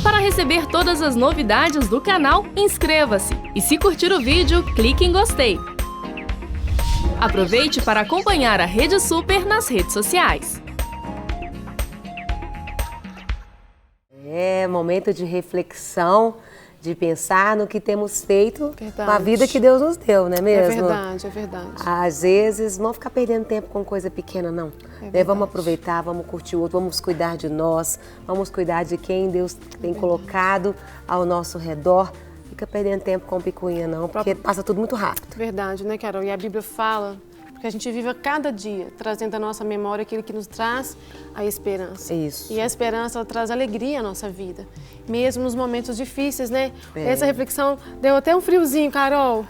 Para receber todas as novidades do canal, inscreva-se e se curtir o vídeo, clique em gostei. Aproveite para acompanhar a Rede Super nas redes sociais. É momento de reflexão, de pensar no que temos feito Verdade. com a vida que Deus nos deu, não é mesmo? É verdade, é verdade. Às vezes, não ficar perdendo tempo com coisa pequena, não. Vamos aproveitar, vamos curtir o outro, vamos cuidar de nós, vamos cuidar de quem Deus tem colocado ao nosso redor. Fica perdendo tempo com picuinha, não, porque passa tudo muito rápido. Verdade, né, Carol? E a Bíblia fala que a gente vive a cada dia trazendo à nossa memória aquilo que nos traz a esperança. Isso. E a esperança, ela traz alegria à nossa vida, mesmo nos momentos difíceis, né? Essa reflexão deu até um friozinho, Carol.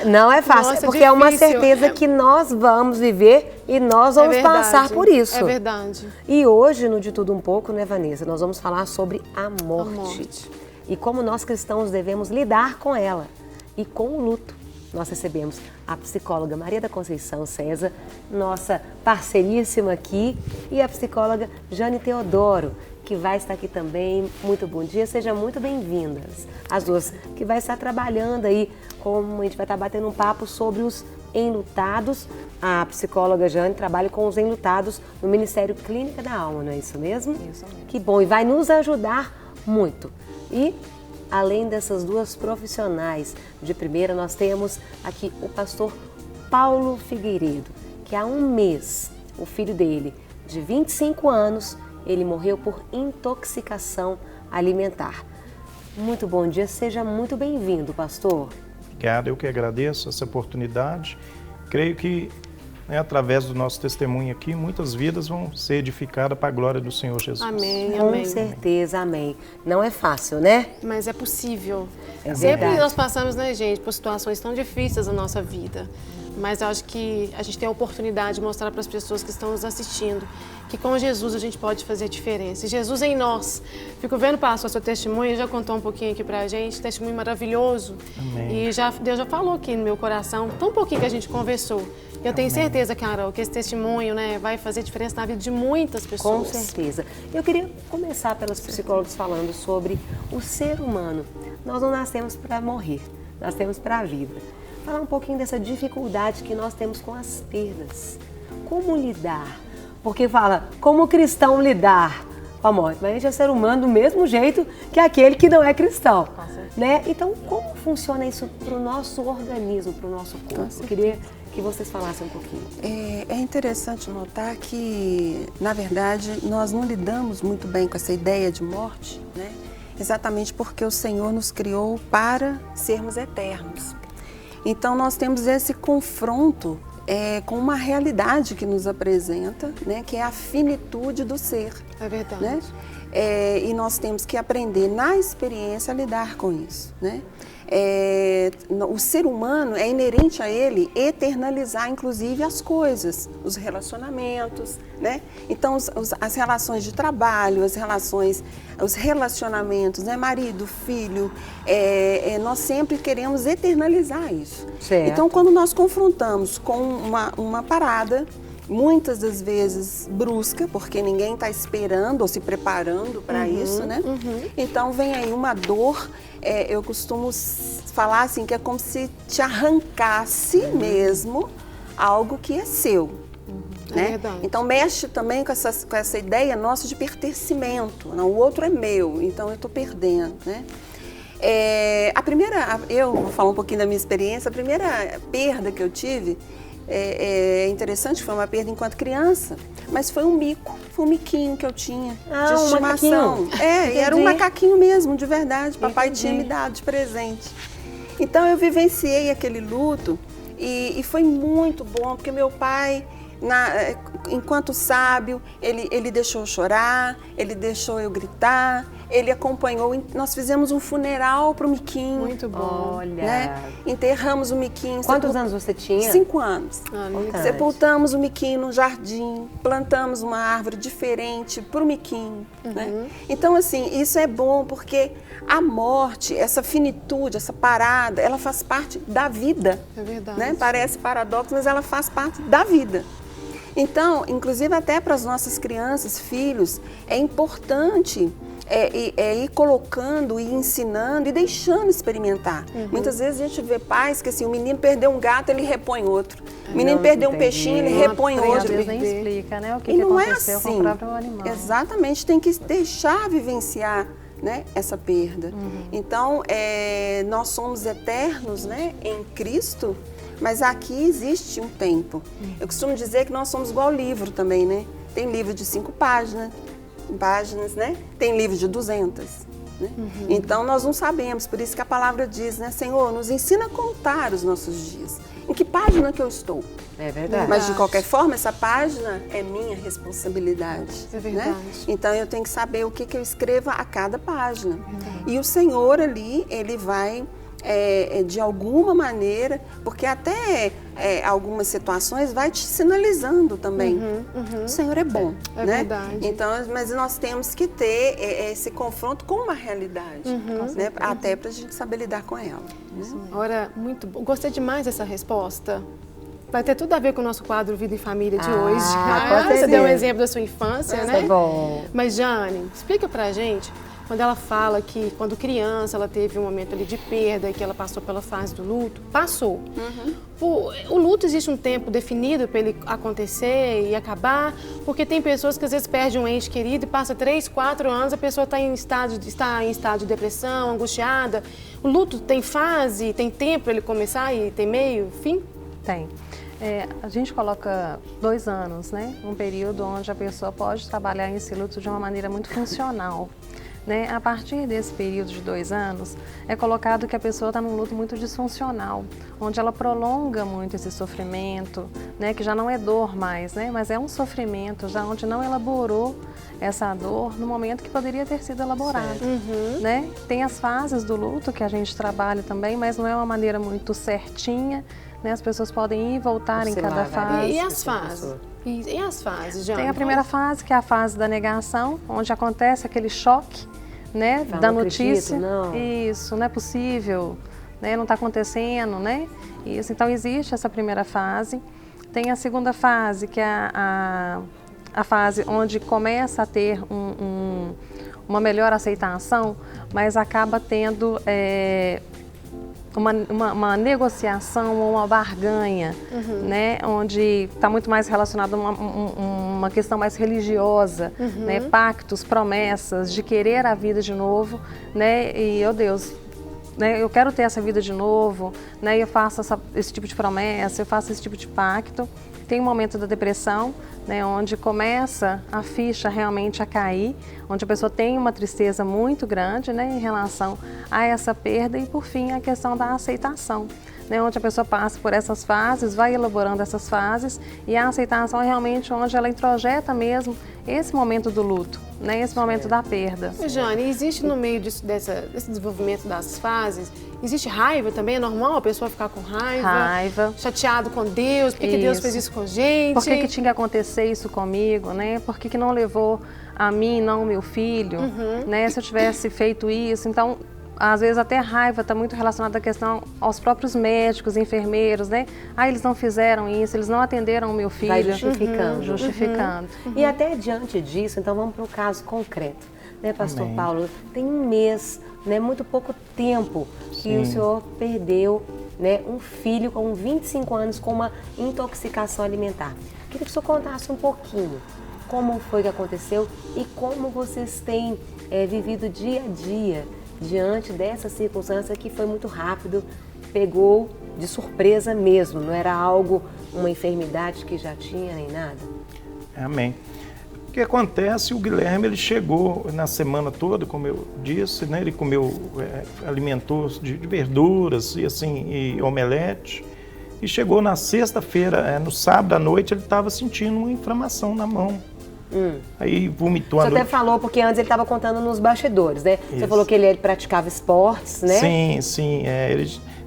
Não é fácil, Nossa, porque é uma difícil. certeza que nós vamos viver e nós vamos passar por isso. É verdade. E hoje, no De Tudo Um Pouco, né, Vanessa, nós vamos falar sobre a morte. A morte. E como nós cristãos devemos lidar com ela e com o luto. Nós recebemos a psicóloga Maria da Conceição César, nossa parceiríssima aqui, e a psicóloga Jane Teodoro, que vai estar aqui também. Muito bom dia, sejam muito bem-vindas. As duas que vai estar trabalhando aí, como a gente vai estar batendo um papo sobre os enlutados. A psicóloga Jane trabalha com os enlutados no Ministério Clínica da Alma, não é isso mesmo? Isso mesmo. Que bom, e vai nos ajudar muito. E além dessas duas profissionais, de primeira nós temos aqui o pastor Paulo Figueiredo, que há um mês, o filho dele, de 25 anos, ele morreu por intoxicação alimentar. Muito bom dia, seja muito bem-vindo, pastor. Obrigado, eu que agradeço essa oportunidade. Creio que através do nosso testemunho aqui, muitas vidas vão ser edificadas para a glória do Senhor Jesus. Amém, Com amém. certeza, amém. Não é fácil, né? Mas é possível. É Sempre verdade. nós passamos, né, gente, por situações tão difíceis na nossa vida. Mas eu acho que a gente tem a oportunidade de mostrar para as pessoas que estão nos assistindo que com Jesus a gente pode fazer a diferença. E Jesus em nós. Fico vendo, pastor, seu testemunho, já contou um pouquinho aqui pra gente, testemunho maravilhoso. Amém. E Deus já falou aqui no meu coração, tão pouquinho que a gente conversou. Eu tenho certeza, Carol, que esse testemunho, né, vai fazer diferença na vida de muitas pessoas. Com certeza. Eu queria começar pelos psicólogos falando sobre o ser humano. Nós não nascemos para morrer, nascemos para a vida. Falar um pouquinho dessa dificuldade que nós temos com as perdas. Como lidar? Porque fala, como cristão lidar com a morte? Mas a gente é ser humano do mesmo jeito que aquele que não é cristão, né? Então, como funciona isso para o nosso organismo, para o nosso corpo? Eu queria que vocês falassem um pouquinho. É interessante notar que, na verdade, nós não lidamos muito bem com essa ideia de morte, né? Exatamente porque o Senhor nos criou para sermos eternos. Então, nós temos esse confronto com uma realidade que nos apresenta, né, que é a finitude do ser. É verdade. Né? E nós temos que aprender na experiência a lidar com isso. Né? O ser humano é inerente a ele eternalizar, inclusive, as coisas, os relacionamentos, né? Então, as relações de trabalho, os relacionamentos, né? Marido, filho, nós sempre queremos eternalizar isso. Certo. Então, quando nós confrontamos com uma parada, muitas das vezes brusca, porque ninguém está esperando ou se preparando para isso, né? Então vem aí uma dor, eu costumo falar assim, que é como se te arrancasse mesmo algo que é seu. Né? É verdade. Então mexe também com essa ideia nossa de pertencimento. Não, o outro é meu, então eu estou perdendo, né? Eu vou falar um pouquinho da minha experiência. A primeira perda que eu tive é interessante, foi uma perda enquanto criança, mas foi um miquinho que eu tinha de estimação. E era um macaquinho mesmo, de verdade. Papai tinha me dado de presente. Então eu vivenciei aquele luto e foi muito bom, porque meu pai, enquanto sábio, ele deixou eu chorar, ele deixou eu gritar, ele acompanhou, nós fizemos um funeral para o Miquinho. Muito bom. Olha. Né? Enterramos o Miquinho. Quantos anos você tinha? 5 anos. Importante. Sepultamos o Miquinho no jardim, plantamos uma árvore diferente para o Miquinho. Né? Então, assim, isso é bom porque a morte, essa finitude, essa parada, ela faz parte da vida. É verdade. Né? Parece paradoxo, mas ela faz parte da vida. Então, inclusive até para as nossas crianças, filhos, é importante ir colocando e ensinando e deixando experimentar. Muitas vezes a gente vê pais que assim, o menino perdeu um gato, ele repõe outro. O menino perdeu um peixinho, ele repõe outro. Às vezes nem explica, né, o que não aconteceu é assim. com o próprio animal. Exatamente, tem que deixar vivenciar, né, essa perda. Então, nós somos eternos, né, em Cristo, mas aqui existe um tempo. Eu costumo dizer que nós somos igual livro também, né? Tem livro de 5 páginas, né? Tem livro de 200. Né? Então, nós não sabemos, por isso que a palavra diz, né, Senhor, nos ensina a contar os nossos dias. Em que página que eu estou? É verdade. Mas, de qualquer forma, essa página é minha responsabilidade. É verdade. Né? Então, eu tenho que saber o que eu escrevo a cada página. E o Senhor ali, Ele vai, de alguma maneira, porque até algumas situações vai te sinalizando também. O Senhor é bom. É né? verdade. Então, mas nós temos que ter esse confronto com uma realidade, né? Até para a gente saber lidar com ela. Né? Ora, muito bom. Gostei demais dessa resposta. Vai ter tudo a ver com o nosso quadro Vida em Família de hoje. com Você certeza. deu um exemplo da sua infância, né? Tá bom. Mas, Jane, explica pra gente, quando ela fala que quando criança ela teve um momento ali de perda e que ela passou pela fase do luto, passou. O luto existe um tempo definido para ele acontecer e acabar, porque tem pessoas que às vezes perdem um ente querido e passa 3, 4 anos, a pessoa está em estado de depressão, angustiada. O luto tem fase, tem tempo para ele começar e tem meio, fim? Tem. A gente coloca 2 anos, né? Um período onde a pessoa pode trabalhar esse luto de uma maneira muito funcional. Né? A partir desse período de 2 anos, é colocado que a pessoa está num luto muito disfuncional, onde ela prolonga muito esse sofrimento, né? Que já não é dor mais, né? Mas é um sofrimento, já onde não elaborou essa dor no momento que poderia ter sido elaborado. Né? Tem as fases do luto que a gente trabalha também, mas não é uma maneira muito certinha. Né? As pessoas podem ir e voltar em cada fase. E as fases? E as fases, Jane? Tem a primeira fase, que é a fase da negação, onde acontece aquele choque, né, da notícia. Não. Isso, não é possível, né, não está acontecendo, né? Isso, então existe essa primeira fase. Tem a segunda fase, que é a fase onde começa a ter uma melhor aceitação, mas acaba tendo uma negociação ou uma barganha, né, onde está muito mais relacionado a uma questão mais religiosa, né, pactos, promessas de querer a vida de novo, né, e, oh Deus, né, eu quero ter essa vida de novo, né, eu faço esse tipo de promessa, eu faço esse tipo de pacto. Tem um momento da depressão, né, onde começa a ficha realmente a cair, onde a pessoa tem uma tristeza muito grande, né, em relação a essa perda e, por fim, a questão da aceitação, né, onde a pessoa passa por essas fases, vai elaborando essas fases e a aceitação é realmente onde ela introjeta mesmo esse momento do luto, né, esse momento da perda. Jane, existe no meio desse desenvolvimento das fases, existe raiva também? É normal a pessoa ficar com raiva? Chateado com Deus? Por que Deus fez isso com a gente? Por que tinha que acontecer isso comigo, né? Por que não levou a mim e não o meu filho, né? Se eu tivesse feito isso, então... Às vezes até a raiva está muito relacionada à questão aos próprios médicos, enfermeiros, né? Eles não fizeram isso, eles não atenderam o meu filho. Vai justificando. Justificando. E até diante disso, então vamos para um caso concreto, né, Pastor Paulo? Tem um mês, né, muito pouco tempo que o senhor perdeu, né, um filho com 25 anos com uma intoxicação alimentar. Queria que o senhor contasse um pouquinho como foi que aconteceu e como vocês têm vivido dia a dia diante dessa circunstância que foi muito rápido, pegou de surpresa mesmo, não era algo, uma enfermidade que já tinha nem nada? Amém. O que acontece, o Guilherme ele chegou na semana toda, como eu disse, né, ele comeu, alimentou de verduras e assim, e omelete, e chegou na sexta-feira, no sábado à noite, ele estava sentindo uma inflamação na mão. Aí vomitou a noite. Você até falou, porque antes ele estava contando nos bastidores, né? Você falou que ele praticava esportes, né? Sim.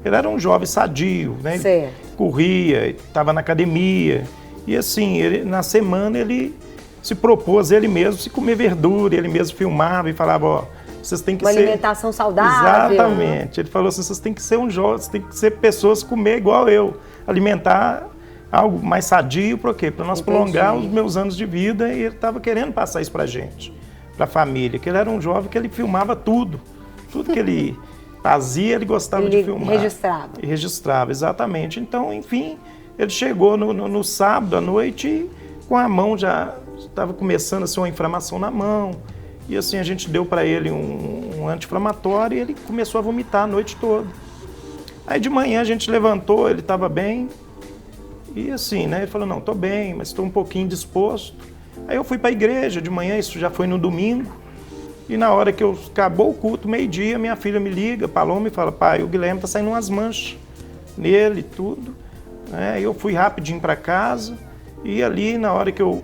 Ele era um jovem sadio, né? Ele corria, estava na academia. E assim, na semana ele se propôs ele mesmo se comer verdura, ele mesmo filmava e falava, ó, vocês têm que uma ser... alimentação saudável. Exatamente. Ele falou assim, vocês têm que ser um jovem, vocês têm que ser pessoas comer igual eu, alimentar algo mais sadio, por quê? Para nós prolongar os meus anos de vida, e ele estava querendo passar isso para a gente. para a família, que ele era um jovem que ele filmava tudo que ele fazia, ele gostava de filmar. Registrava. Registrava, exatamente. Então, enfim, ele chegou no sábado à noite e com a mão já estava começando a ser uma inflamação na mão. E assim, a gente deu para ele um anti-inflamatório e ele começou a vomitar a noite toda. Aí de manhã a gente levantou, ele estava bem. E assim, né? Ele falou, não, estou bem, mas estou um pouquinho disposto. Aí eu fui para a igreja de manhã, isso já foi no domingo. E na hora que acabou o culto, meio-dia, minha filha me liga, Paloma, e fala, pai, o Guilherme está saindo umas manchas nele e tudo. Eu fui rapidinho para casa e ali na hora que eu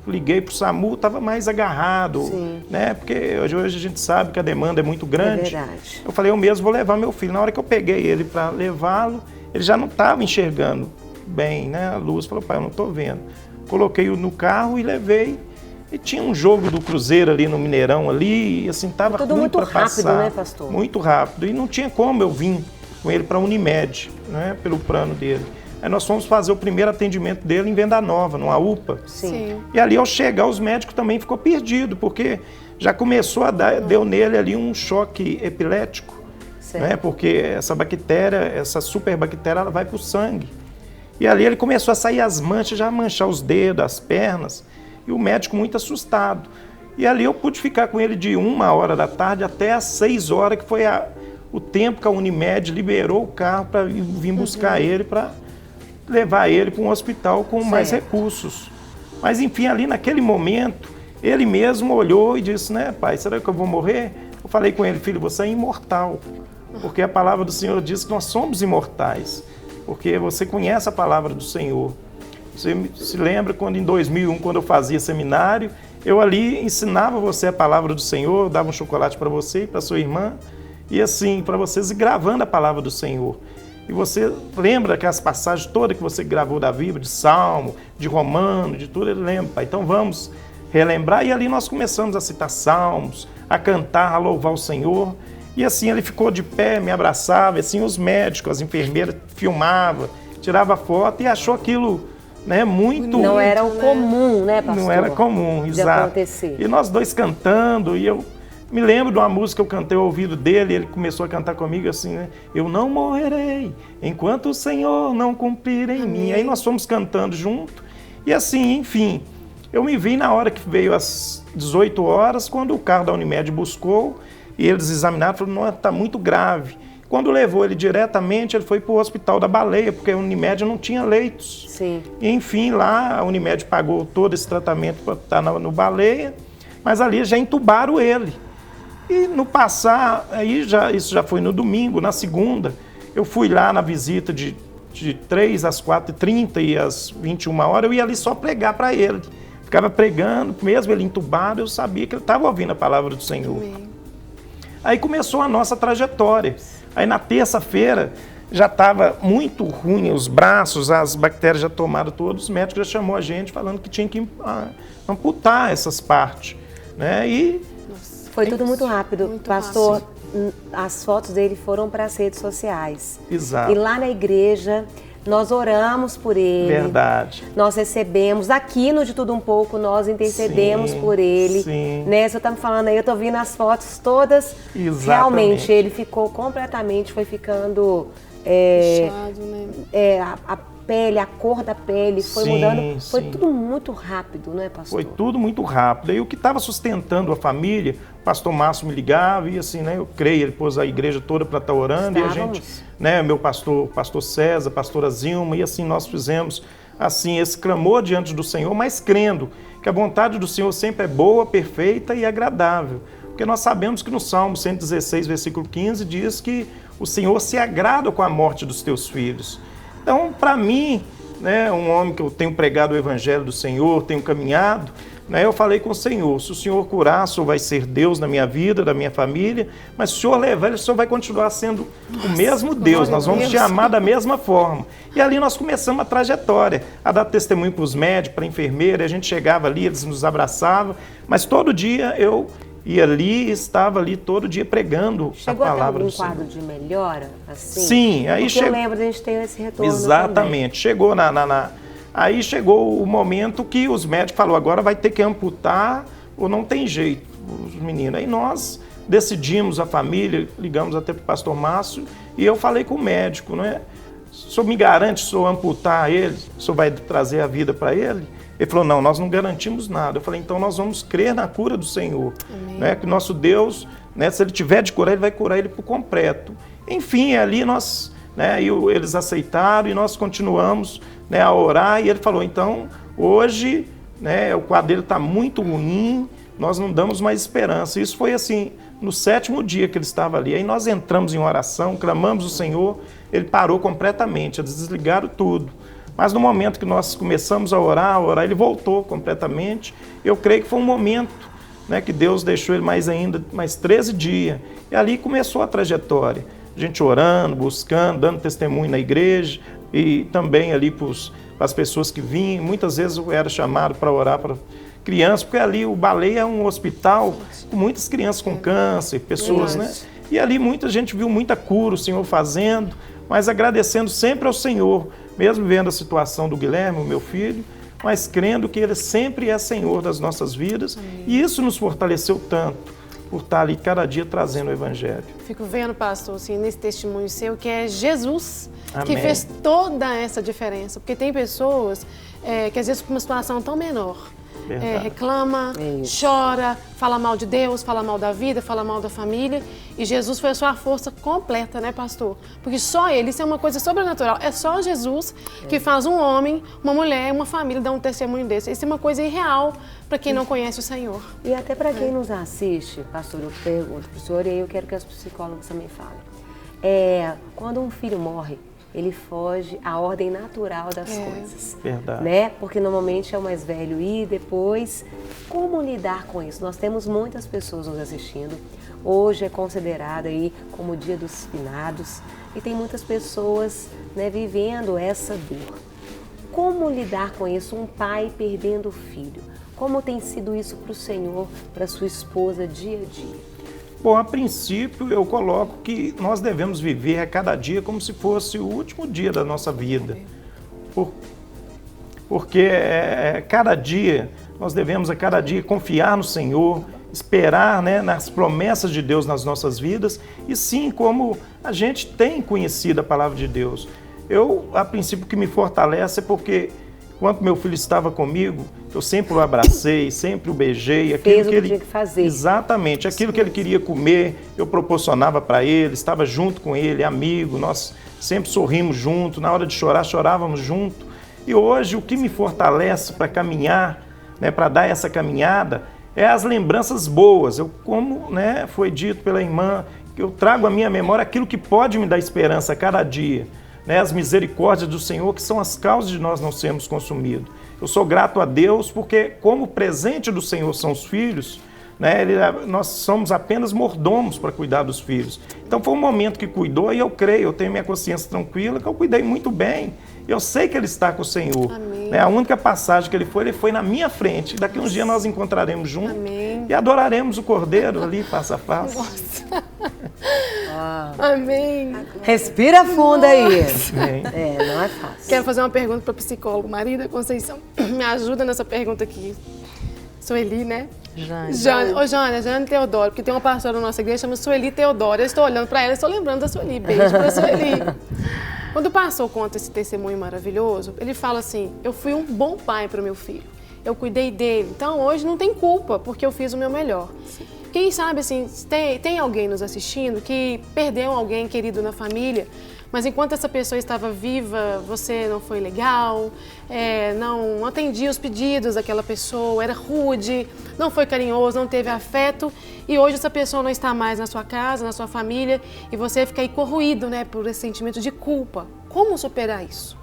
liguei para o SAMU, estava mais agarrado, né? Porque hoje a gente sabe que a demanda é muito grande. É verdade. Eu falei, eu mesmo vou levar meu filho. Na hora que eu peguei ele para levá-lo, ele já não estava enxergando bem, né? A luz, falou, pai, eu não estou vendo. Coloquei-o no carro e levei. E tinha um jogo do Cruzeiro ali no Mineirão ali, e assim, estava ruim muito para rápido, passar. né, pastor? Muito rápido. E não tinha como eu vir com ele para a Unimed, né? Pelo plano dele. Aí nós fomos fazer o primeiro atendimento dele em Venda Nova, numa UPA. Sim. E ali, ao chegar, os médicos também ficou perdido, porque já começou a dar, deu nele ali um choque epilético, né? Porque essa bactéria, essa superbactéria, ela vai para o sangue. E ali ele começou a sair as manchas, já manchar os dedos, as pernas, e o médico muito assustado. E ali eu pude ficar com ele de 1h da tarde até às 6h, que foi o tempo que a Unimed liberou o carro para vir buscar ele, para levar ele para um hospital com mais recursos. Mas enfim, ali naquele momento, ele mesmo olhou e disse, né, pai, será que eu vou morrer? Eu falei com ele, filho, você é imortal, porque a palavra do Senhor diz que nós somos imortais, porque você conhece a palavra do Senhor. Você se lembra quando em 2001, quando eu fazia seminário, eu ali ensinava você a palavra do Senhor, dava um chocolate para você e para sua irmã, e assim, para vocês ir gravando a palavra do Senhor. E você lembra que as passagens todas que você gravou da Bíblia, de Salmo, de Romano, de tudo, ele lembra, pai. Então vamos relembrar. E ali nós começamos a citar salmos, a cantar, a louvar o Senhor. E assim ele ficou de pé, me abraçava, e assim os médicos, as enfermeiras filmavam, tirava foto e achou aquilo, né, muito... Não era o comum, né, pastor? Não era comum, exato. Acontecer. E nós dois cantando, e eu me lembro de uma música que eu cantei ao ouvido dele, ele começou a cantar comigo assim, né? Eu não morrerei enquanto o Senhor não cumprir em mim. Aí nós fomos cantando junto, e assim, enfim, eu me vi na hora que veio às 18h, quando o carro da Unimed buscou, e eles examinaram, falaram, não, está muito grave. Quando levou ele diretamente, ele foi para o Hospital da Baleia, porque a Unimed não tinha leitos. Sim. E, enfim, lá a Unimed pagou todo esse tratamento para estar no Baleia, mas ali já entubaram ele. E no passar, isso já foi no domingo, na segunda, eu fui lá na visita de 3 às 4h30 e às 21h, eu ia ali só pregar para ele. Ficava pregando, mesmo ele entubado, eu sabia que ele estava ouvindo a palavra do Senhor. Amém. Aí começou a nossa trajetória. Aí na terça-feira já estava muito ruim os braços, as bactérias já tomaram todos, os médicos já chamou a gente falando que tinha que amputar essas partes, né? E foi tudo muito rápido. Pastor, as fotos dele foram para as redes sociais. Exato. E lá na igreja, nós oramos por ele. Verdade. Nós recebemos, aqui no De Tudo Um Pouco, nós intercedemos por ele. Sim. Né? Você está me falando aí, eu estou vendo as fotos todas. Exatamente. Realmente, ele ficou completamente, foi ficando... Inchado, né? A pele, a cor da pele foi mudando. Foi tudo muito rápido, né, pastor? Foi tudo muito rápido. E o que estava sustentando a família, o pastor Márcio me ligava e assim, né, eu creio, ele pôs a igreja toda para estar orando. Estávamos. E a gente, né, meu pastor César, pastora Zilma, e assim nós fizemos assim esse clamor diante do Senhor, mas crendo que a vontade do Senhor sempre é boa, perfeita e agradável. Porque nós sabemos que no Salmo 116, versículo 15, diz que o Senhor se agrada com a morte dos teus filhos. Então, para mim, né, um homem que eu tenho pregado o Evangelho do Senhor, tenho caminhado, né, eu falei com o Senhor, se o Senhor curar, o Senhor vai ser Deus na minha vida, da minha família, mas se o Senhor levar, o Senhor vai continuar sendo o mesmo Deus, nós vamos te amar da mesma forma. E ali nós começamos a trajetória, a dar testemunho para os médicos, para a enfermeira, a gente chegava ali, eles nos abraçavam, mas todo dia eu... E ali, estava ali todo dia pregando a palavra do Senhor. Chegou a ter algum quadro de melhora? Assim? Sim. Aí eu lembro de a gente ter esse retorno. Exatamente. Também. Chegou aí chegou o momento que os médicos falaram, agora vai ter que amputar, ou não tem jeito, os meninos. Aí nós decidimos, a família, ligamos até para o pastor Márcio, e eu falei com o médico, né? O senhor me garante, se eu amputar ele, o senhor vai trazer a vida para ele? Ele falou, não, nós não garantimos nada. Eu falei, então nós vamos crer na cura do Senhor. Né? Que nosso Deus, né, se Ele tiver de curar, Ele vai curar ele por completo. Enfim, ali nós, né, eles aceitaram e nós continuamos, né, a orar. E ele falou, então, hoje, né, o quadro dele está muito ruim, nós não damos mais esperança. Isso foi assim, no 7º dia que ele estava ali. Aí nós entramos em oração, clamamos o Senhor, ele parou completamente, eles desligaram tudo. Mas no momento que nós começamos a orar, ele voltou completamente. Eu creio que foi um momento, né, que Deus deixou ele mais 13 dias. E ali começou a trajetória. A gente orando, buscando, dando testemunho na igreja e também ali para as pessoas que vinham. Muitas vezes eu era chamado para orar para crianças, porque ali o Baleia é um hospital com muitas crianças com câncer, pessoas, né? E ali muita gente viu muita cura, o Senhor fazendo, mas agradecendo sempre ao Senhor, mesmo vendo a situação do Guilherme, o meu filho, mas crendo que Ele sempre é Senhor das nossas vidas. Amém. E isso nos fortaleceu tanto, por estar ali cada dia trazendo o Evangelho. Fico vendo, pastor, assim, nesse testemunho seu, que é Jesus Amém. Que fez toda essa diferença. Porque tem pessoas que às vezes com uma situação tão menor, reclama, chora, fala mal de Deus, fala mal da vida, fala mal da família. E Jesus foi a sua força completa, né, pastor? Porque só Ele, isso é uma coisa sobrenatural. É só Jesus que faz um homem, uma mulher, uma família dar um testemunho desse. Isso é uma coisa irreal para quem não conhece o Senhor. E até para quem nos assiste, pastor, eu pergunto para o senhor, e aí eu quero que os psicólogos também falem. Quando um filho morre, ele foge à ordem natural das coisas. Verdade. Né? Porque normalmente é o mais velho e depois, como lidar com isso? Nós temos muitas pessoas nos assistindo. Hoje é considerado aí como o Dia dos Finados e tem muitas pessoas, né, vivendo essa dor. Como lidar com isso? Um pai perdendo o filho. Como tem sido isso para o senhor, para sua esposa, dia a dia? Bom, a princípio eu coloco que nós devemos viver a cada dia como se fosse o último dia da nossa vida. Porque cada dia, nós devemos a cada dia confiar no Senhor, esperar, né, nas promessas de Deus nas nossas vidas e sim, como a gente tem conhecido a palavra de Deus. Eu, a princípio, o que me fortalece é porque quando meu filho estava comigo, eu sempre o abracei, sempre o beijei. Fez o que tinha que fazer. Exatamente. Aquilo que ele queria comer, eu proporcionava para ele, estava junto com ele, amigo. Nós sempre sorrimos junto. Na hora de chorar, chorávamos junto. E hoje, o que me fortalece para caminhar, né, para dar essa caminhada, é as lembranças boas. Eu, como, né, foi dito pela irmã, que eu trago à minha memória aquilo que pode me dar esperança a cada dia. Né, as misericórdias do Senhor, que são as causas de nós não sermos consumidos. Eu sou grato a Deus porque, como presente do Senhor são os filhos, né, nós somos apenas mordomos para cuidar dos filhos. Então foi um momento que cuidou e eu creio, eu tenho minha consciência tranquila que eu cuidei muito bem. Eu sei que Ele está com o Senhor. Né, a única passagem que Ele foi na minha frente. Daqui uns dias nós encontraremos juntos. Amém. E adoraremos o Cordeiro ali, face a face. Nossa. Amém. Respira fundo aí. Amém. Não é fácil. Quero fazer uma pergunta para o psicólogo Maria da Conceição. Me ajuda nessa pergunta aqui. Sueli, né? Jane Teodoro, porque tem uma pastora na nossa igreja que chama Sueli Teodoro. Eu estou olhando para ela e estou lembrando da Sueli. Beijo para a Sueli. Quando o pastor conta esse testemunho maravilhoso, ele fala assim, eu fui um bom pai para o meu filho. Eu cuidei dele. Então, hoje não tem culpa, porque eu fiz o meu melhor. Sim. Quem sabe, assim, tem alguém nos assistindo que perdeu alguém querido na família, mas enquanto essa pessoa estava viva, você não foi legal, não atendia os pedidos daquela pessoa, era rude, não foi carinhoso, não teve afeto, e hoje essa pessoa não está mais na sua casa, na sua família, e você fica aí corroído, né, por esse sentimento de culpa. Como superar isso?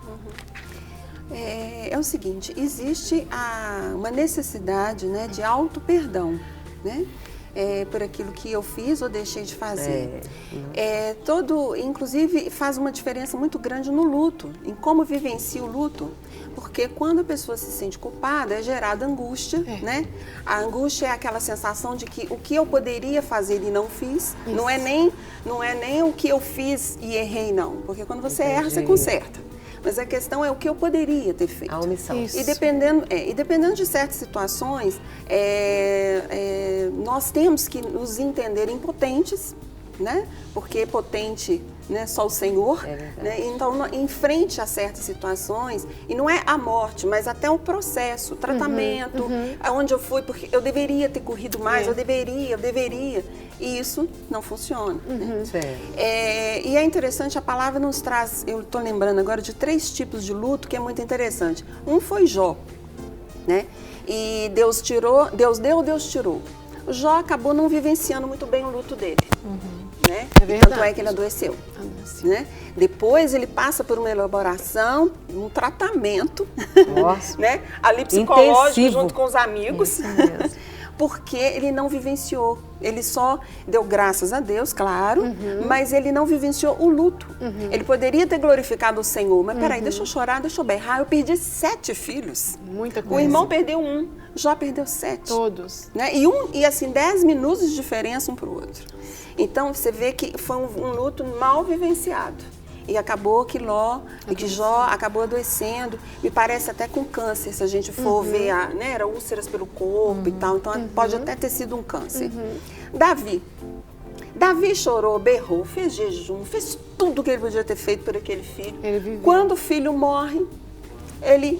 É o seguinte, existe uma necessidade, né, de auto-perdão, né? Por aquilo que eu fiz ou deixei de fazer. Inclusive, faz uma diferença muito grande no luto, em como vivencia o luto. Porque quando a pessoa se sente culpada, é gerada angústia, né? A angústia é aquela sensação de que o que eu poderia fazer e não fiz, não é nem o que eu fiz e errei, não. Porque quando você erra, você conserta. mas a questão é o que eu poderia ter feito. A omissão. Isso. E dependendo de certas situações, nós temos que nos entender impotentes, né? Porque potente, né, só o Senhor. Né? Então, enfrente a certas situações, e não é a morte, mas até o processo, o tratamento, aonde eu fui, porque eu deveria ter corrido mais, eu deveria. E isso não funciona. Né? E é interessante, a palavra nos traz, eu estou lembrando agora de 3 tipos de luto que é muito interessante. Um foi Jó, né? E Deus deu, Deus tirou. O Jó acabou não vivenciando muito bem o luto dele. Né? É verdade. Tanto é que ele adoeceu. Né? Depois ele passa por uma elaboração, um tratamento, né? Ali psicológico, intensivo, junto com os amigos, porque ele não vivenciou. Ele só deu graças a Deus, claro, mas ele não vivenciou o luto. Ele poderia ter glorificado o Senhor, mas peraí, deixa eu chorar, deixa eu berrar. Eu perdi 7 filhos. Muita coisa. O irmão perdeu 1, Jó perdeu 7. Todos. Né? E assim, 10 minutos de diferença um para o outro. Então, você vê que foi um luto mal vivenciado. E acabou que Jó acabou adoecendo, me parece até com câncer, se a gente for ver, né, era úlceras pelo corpo e tal, então pode até ter sido um câncer. Davi chorou, berrou, fez jejum, fez tudo o que ele podia ter feito por aquele filho. Quando o filho morre, ele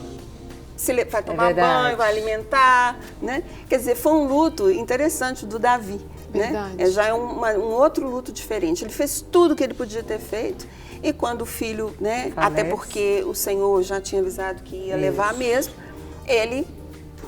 vai tomar banho, vai alimentar, né? Quer dizer, foi um luto interessante do Davi. Né? Já é um outro luto diferente. Ele fez tudo o que ele podia ter feito, e quando o filho, né, até porque o Senhor já tinha avisado que ia levar mesmo, ele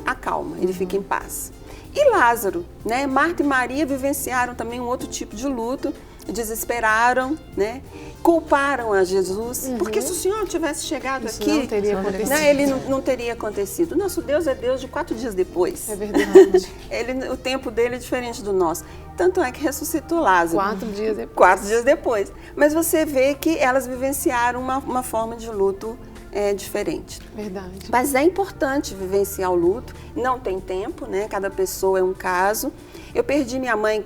acalma, ele fica em paz. E Lázaro, né? Marta e Maria vivenciaram também um outro tipo de luto, desesperaram, né? Culparam a Jesus, porque se o Senhor tivesse chegado aqui, não teria acontecido. Né, ele não teria acontecido. Nosso Deus é Deus de 4 dias depois. É verdade. O tempo dele é diferente do nosso. Tanto é que ressuscitou Lázaro. 4 dias depois. 4 dias depois. Mas você vê que elas vivenciaram uma forma de luto diferente. Verdade. Mas é importante vivenciar o luto. Não tem tempo, né? Cada pessoa é um caso. Eu perdi minha mãe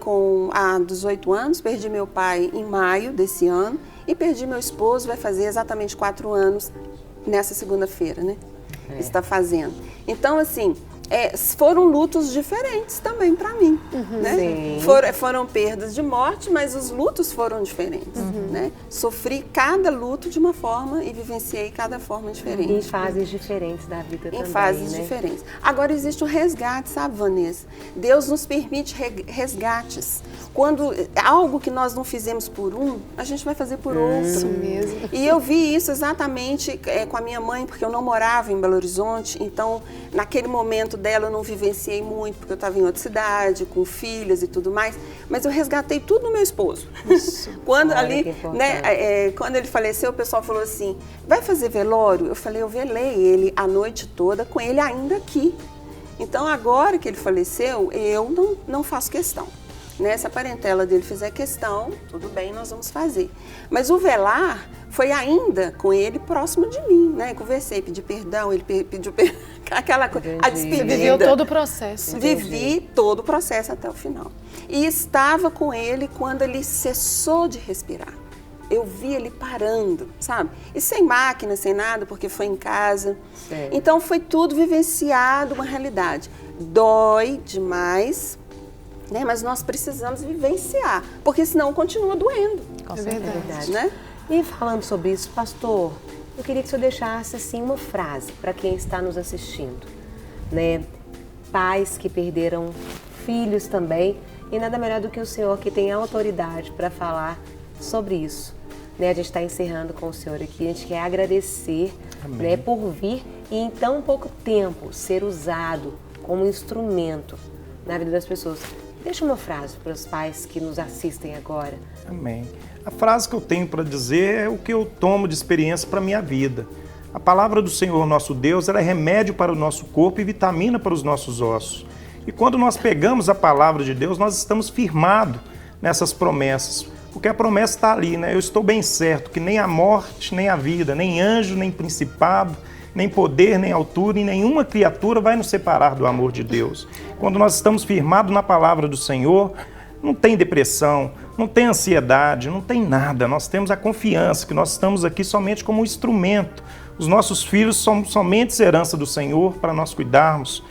há 18 anos, perdi meu pai em maio desse ano e perdi meu esposo, vai fazer exatamente 4 anos nessa segunda-feira, né? Está fazendo. Então, assim, foram lutos diferentes também para mim, né? Foram perdas de morte, mas os lutos foram diferentes, né? Sofri cada luto de uma forma e vivenciei cada forma diferente. Em fases diferentes da vida também, em fases diferentes. Agora existe o resgate, sabe, Vanessa? Deus nos permite resgates. Quando algo que nós não fizemos por a gente vai fazer por outro. Isso mesmo. E eu vi isso exatamente com a minha mãe, porque eu não morava em Belo Horizonte, então naquele momento dela eu não vivenciei muito, porque eu estava em outra cidade, com filhas e tudo mais, mas eu resgatei tudo no meu esposo. Quando quando ele faleceu, o pessoal falou assim, vai fazer velório? Eu falei, eu velei ele a noite toda com ele ainda aqui. Então agora que ele faleceu, eu não faço questão. Né? Se a parentela dele fizer questão, tudo bem, nós vamos fazer. Mas o velar foi ainda com ele próximo de mim, né? Conversei, pedi perdão, ele pediu aquela coisa, a despedida. Você viveu todo o processo. Vivi todo o processo até o final. E estava com ele quando ele cessou de respirar. Eu vi ele parando, sabe? E sem máquina, sem nada, porque foi em casa. Então foi tudo vivenciado, uma realidade. Dói demais, né? Mas nós precisamos vivenciar, porque senão continua doendo. É verdade. Né? E falando sobre isso, pastor, eu queria que o senhor deixasse assim uma frase para quem está nos assistindo, né? Pais que perderam filhos também, e nada melhor do que o senhor que tem autoridade para falar sobre isso. Né? A gente está encerrando com o senhor aqui, a gente quer agradecer, né, por vir e em tão pouco tempo ser usado como instrumento na vida das pessoas. Deixa uma frase para os pais que nos assistem agora. Amém. A frase que eu tenho para dizer é o que eu tomo de experiência para a minha vida. A palavra do Senhor nosso Deus, ela é remédio para o nosso corpo e vitamina para os nossos ossos. E quando nós pegamos a palavra de Deus, nós estamos firmados nessas promessas. Porque a promessa está ali, né? Eu estou bem certo que nem a morte, nem a vida, nem anjo, nem principado, nem poder, nem altura, e nenhuma criatura vai nos separar do amor de Deus. Quando nós estamos firmados na palavra do Senhor, não tem depressão, não tem ansiedade, não tem nada. Nós temos a confiança que nós estamos aqui somente como um instrumento. Os nossos filhos são somente herança do Senhor para nós cuidarmos,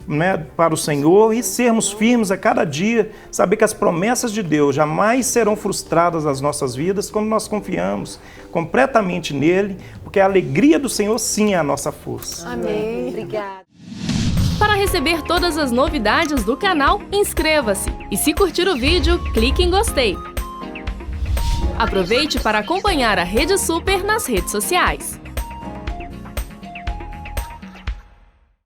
né, para o Senhor e sermos firmes a cada dia, saber que as promessas de Deus jamais serão frustradas nas nossas vidas quando nós confiamos completamente nele, porque a alegria do Senhor sim é a nossa força. Amém. Obrigada. Para receber todas as novidades do canal, inscreva-se e se curtir o vídeo, clique em gostei. Aproveite para acompanhar a Rede Super nas redes sociais.